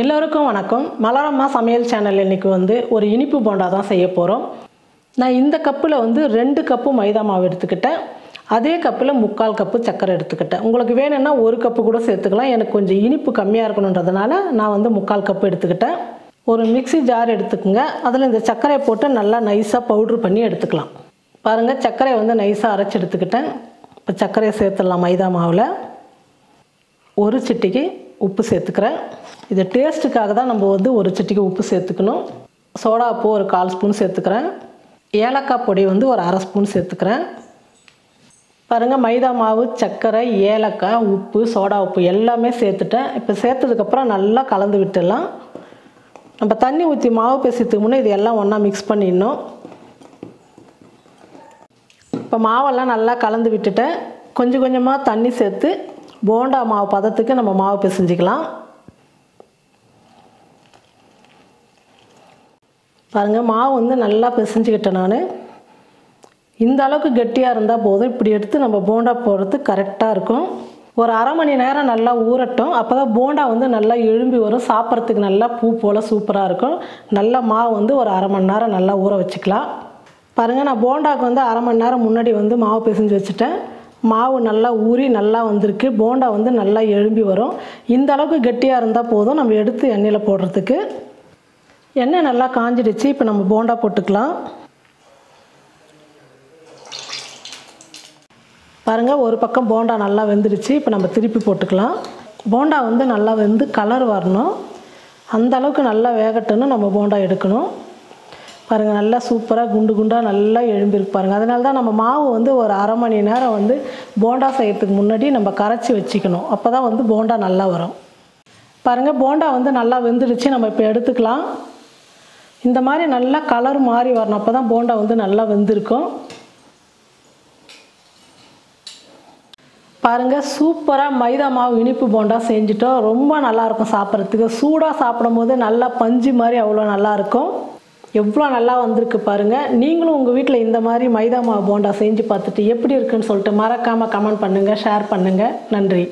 எல்லோருக்கும் வணக்கம். மலர் அம்மா சமையல் சேனல் இன்னைக்கு ஒரு இனிப்பு போண்டா தான் செய்ய போகிறோம். நான் இந்த கப்பில் 2 கப்பு மைதா மாவு எடுத்துக்கிட்டேன். அதே கப்பில் 3/4 கப்பு சர்க்கரை எடுத்துக்கிட்டேன். உங்களுக்கு வேணும்னா 1 கப்பு கூட சேர்த்துக்கலாம். எனக்கு கொஞ்சம் இனிப்பு கம்மியாக இருக்கணுன்றதுனால நான் 3/4 கப்பு எடுத்துக்கிட்டேன். ஒரு மிக்ஸி ஜார் எடுத்துக்கோங்க. அதில் இந்த சர்க்கரையை போட்டு நல்லா நைஸாக பவுட்ரு பண்ணி எடுத்துக்கலாம். பாருங்கள், சர்க்கரையை நைஸாக அரைச்சி எடுத்துக்கிட்டேன். இப்போ சர்க்கரையை சேர்த்துடலாம். மைதா மாவில் ஒரு சிட்டிக்கு உப்பு சேர்த்துக்கிறேன். இது டேஸ்ட்டுக்காக தான் நம்ம ஒரு சிட்டிக்கு உப்பு சேர்த்துக்கணும். சோடா உப்பு ஒரு 1/4 ஸ்பூன் சேர்த்துக்கிறேன். ஏலக்காய் பொடி ஒரு 1/2 ஸ்பூன் சேர்த்துக்கிறேன். பாருங்கள், மைதா மாவு, சர்க்கரை, ஏலக்காய், உப்பு, சோடா உப்பு எல்லாமே சேர்த்துட்டேன். இப்போ சேர்த்ததுக்கப்புறம் நல்லா கலந்து விட்டுடலாம். நம்ம தண்ணி ஊற்றி மாவு பேசுறதுக்கு முன்னே இது எல்லாம் ஒன்றா மிக்ஸ் பண்ணிடணும். இப்போ மாவெல்லாம் நல்லா கலந்து விட்டுட்டேன். கொஞ்சம் கொஞ்சமாக தண்ணி சேர்த்து போண்டா மாவு பதத்துக்கு நம்ம மாவு பிசைஞ்சிக்கலாம். பாருங்கள், மாவு நல்லா பிசைஞ்சிக்கிட்டேன். நான் இந்த அளவுக்கு கெட்டியாக இருந்தால் போதும். இப்படி எடுத்து நம்ம போண்டா போடுறது கரெக்டாக இருக்கும். ஒரு அரை மணி நேரம் நல்லா ஊறட்டும். அப்போ தான் போண்டா நல்லா எழும்பி வரும். சாப்பிட்றதுக்கு நல்லா பூ போல் சூப்பராக இருக்கும். நல்லா மாவு ஒரு அரை மணி நேரம் நல்லா ஊற வச்சுக்கலாம். பாருங்கள், நான் போண்டாவுக்கு அரை மணி நேரம் முன்னாடி மாவு பிசைஞ்சு வச்சுட்டேன். மாவு நல்லா ஊறி நல்லா வந்திருக்கு. போண்டா நல்லா எழும்பி வரும். இந்த அளவுக்கு கெட்டியாக இருந்தால் போதும் நம்ம எடுத்து எண்ணெயில் போடுறதுக்கு. எண்ணெய் நல்லா காஞ்சிடுச்சு. இப்போ நம்ம போண்டா போட்டுக்கலாம். பாருங்கள், ஒரு பக்கம் போண்டா நல்லா வெந்துடுச்சு. இப்போ நம்ம திருப்பி போட்டுக்கலாம். போண்டா நல்லா வெந்து கலர் வரணும். அந்த அளவுக்கு நல்லா வேகட்டுன்னு நம்ம போண்டா எடுக்கணும். பாருங்கள், நல்லா சூப்பராக குண்டு குண்டாக நல்லா எழும்பிருக்கு பாருங்கள். அதனால தான் நம்ம மாவு ஒரு அரை மணி நேரம் போண்டா செய்யறதுக்கு முன்னாடி நம்ம கரைச்சி வச்சுக்கணும். அப்போ தான் போண்டா நல்லா வரும். பாருங்கள், போண்டா நல்லா வெந்துடுச்சு. நம்ம இப்போ எடுத்துக்கலாம். இந்த மாதிரி நல்லா கலர் மாறி வரணும். அப்போ தான் போண்டா நல்லா வெந்திருக்கும். பாருங்கள், சூப்பராக மைதா மாவு இனிப்பு போண்டா செஞ்சுட்டோம். ரொம்ப நல்லாயிருக்கும் சாப்பிட்றதுக்கு. சூடாக சாப்பிடும் போது நல்லா பஞ்சு மாதிரி அவ்வளோ நல்லாயிருக்கும். எவ்வளோ நல்லா வந்திருக்கு பாருங்கள். நீங்களும் உங்கள் வீட்டில் இந்த மாதிரி மைதா மாவு போண்டா செஞ்சு பார்த்துட்டு எப்படி இருக்குன்னு சொல்லிட்டு மறக்காமல் கமெண்ட் பண்ணுங்கள், ஷேர் பண்ணுங்கள். நன்றி.